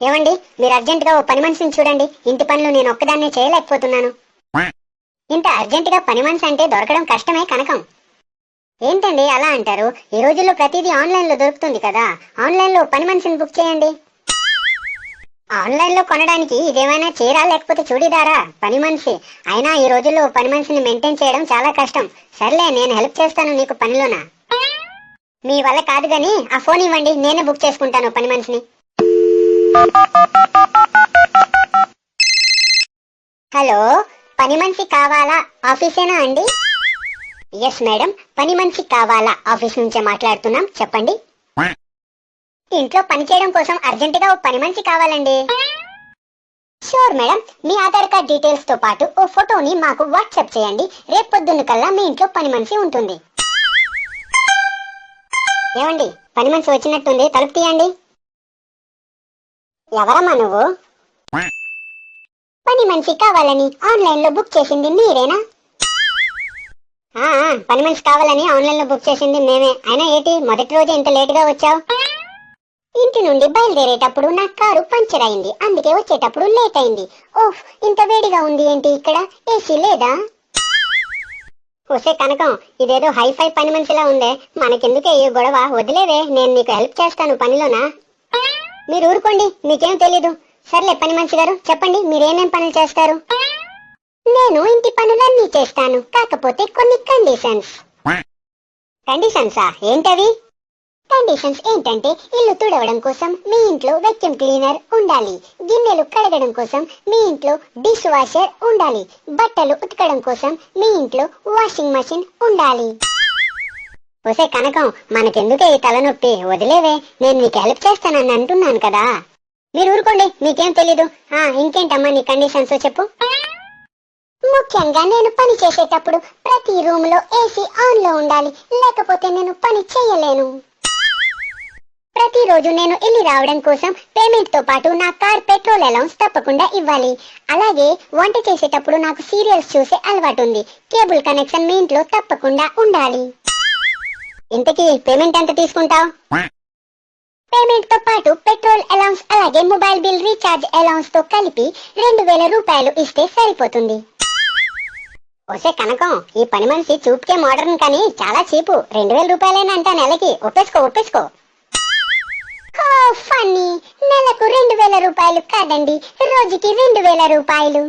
ఏమండి, మీరు అర్జెంట్ గా ఓ పని మనిషిని చూడండి. ఇంటి పనులు నేను ఒక్కదాన్నే చేయలేకపోతున్నాను. ఇంత అర్జెంట్ గా పని మనిషి అంటే దొరకడం కష్టమే కనకం. ఏంటండి అలా అంటారు? ఈ రోజుల్లో ప్రతిదీ ఆన్లైన్ లో దొరుకుతుంది కదా. ఆన్లైన్ లో పని మనిషిని బుక్ చేయండి. ఆన్లైన్ లో కొనడానికి ఇదేమైనా చీర లేకపోతే చూడీదారా? పని మనిషి అయినా ఈ రోజుల్లో పని మనిషిని మెయింటైన్ చేయడం చాలా కష్టం. సర్లే, నేను హెల్ప్ చేస్తాను నీకు పనిలోనా. మీ వల్ల కాదు గాని ఆ ఫోన్ ఇవ్వండి, నేనే బుక్ చేసుకుంటాను పని మనిషిని. హలో, పని మనిషి కావాలా? ఆఫీసేనా అండి? ఎస్ మేడం, పని మనిషి కావాలా ఆఫీస్ నుంచే మాట్లాడుతున్నాం, చెప్పండి. ఇంట్లో పని చేయడం కోసం అర్జెంటుగా ఓ పని మనిషి కావాలండి. షూర్ మేడం, మీ ఆధార్ కార్డ్ డీటెయిల్స్ తో పాటు ఓ ఫోటోని మాకు వాట్సాప్ చేయండి. రేపు పొద్దున్న కల్లా మీ ఇంట్లో పని మనిషి ఉంటుంది. ఏమండి, పని మనిషి వచ్చినట్టుంది, తలుపు తీయండి. ఎవరమ్మా నువ్వు? పని మనిషి కావాలని ఆన్లైన్ లో బుక్ చేసింది మీరేనా? పని మనిషి కావాలని ఆన్లైన్ లో బుక్ చేసింది మేమే. అయినా ఏంటి మొదటి రోజు ఇంత లేట్ గా వచ్చావు? ఇంటి నుండి బయలుదేరేటప్పుడు నా కారు పంచర్ అయింది, అందుకే వచ్చేటప్పుడు లేట్ అయింది. ఓఫ్, ఇంత వేడిగా ఉంది ఏంటి ఇక్కడ? ఏసీ లేదా? ఒసే కనకం, ఇదేదో హైఫై పని మనిషిలా ఉందే. మనకెందుకే ఈ గొడవ? వదిలేవే, నేను నీకు హెల్ప్ చేస్తాను పనిలోనా. మీరు ఊరుకోండి, మీకేం తెలీదు. సర్లే పని మనిషి గారు, చెప్పండి మీరేమేం పనులు చేస్తారు? నేను ఇంటి పనులన్నీ చేస్తాను, కాకపోతే కొన్ని కండిషన్స్. కండిషన్సా? ఏంటవి? కండిషన్స్ ఏంటంటే, ఇల్లు తుడవడం కోసం మీ ఇంట్లో వెక్యూమ్ క్లీనర్ ఉండాలి, గిన్నెలు కడగడం కోసం మీ ఇంట్లో డిష్ వాషర్ ఉండాలి, బట్టలు ఉతకడం కోసం మీ ఇంట్లో వాషింగ్ మెషిన్ ఉండాలి. ఒసే కనకం, మనకెందుకే ఈ తలనొప్పి? వదిలేవే, నేను నీకు హెల్ప్ చేస్తానని అంటున్నాను కదా. మీరు ఊరుకోండి, మీకేం తెలీదు. ఇంకేంటమ్మా నీ కండిషన్స్ చెప్పు. ముఖ్యంగా నేను పని చేసేటప్పుడు ప్రతి రూమ్ లో ఏసీ ఆన్ లో ఉండాలి, లేకపోతే నేను పని చేయలేను. ప్రతిరోజు నేను ఇల్లు రావడం కోసం పేమెంట్ తో పాటు నా కార్ పెట్రోల్ అలౌన్స్ తప్పకుండా ఇవ్వాలి. అలాగే వంట చేసేటప్పుడు నాకు సీరియల్స్ చూసే అలవాటు ఉంది, కేబుల్ కనెక్షన్ మీ ఇంట్లో తప్పకుండా ఉండాలి. ఇంతకీ పేమెంట్ ఎంత తీసుకుంటావు? పేమెంట్ తో పాటు పెట్రోల్ అలౌన్స్ అలాగే మొబైల్ బిల్ రీఛార్జ్ అలౌన్స్ తో కలిపి 2000 రూపాయలు ఇస్తే సరిపోతుంది. ఒసే కనకం, ఈ పని మనిషి చూపుకే మోడర్న్ కానీ చాలా చీపు. 2000 రూపాయలేనంట నెలకి. ఒప్పేసుకో. ఫన్నీ, నెలకు 2000 రూపాయలు కాదండి, రోజుకి 2000 రూపాయలు.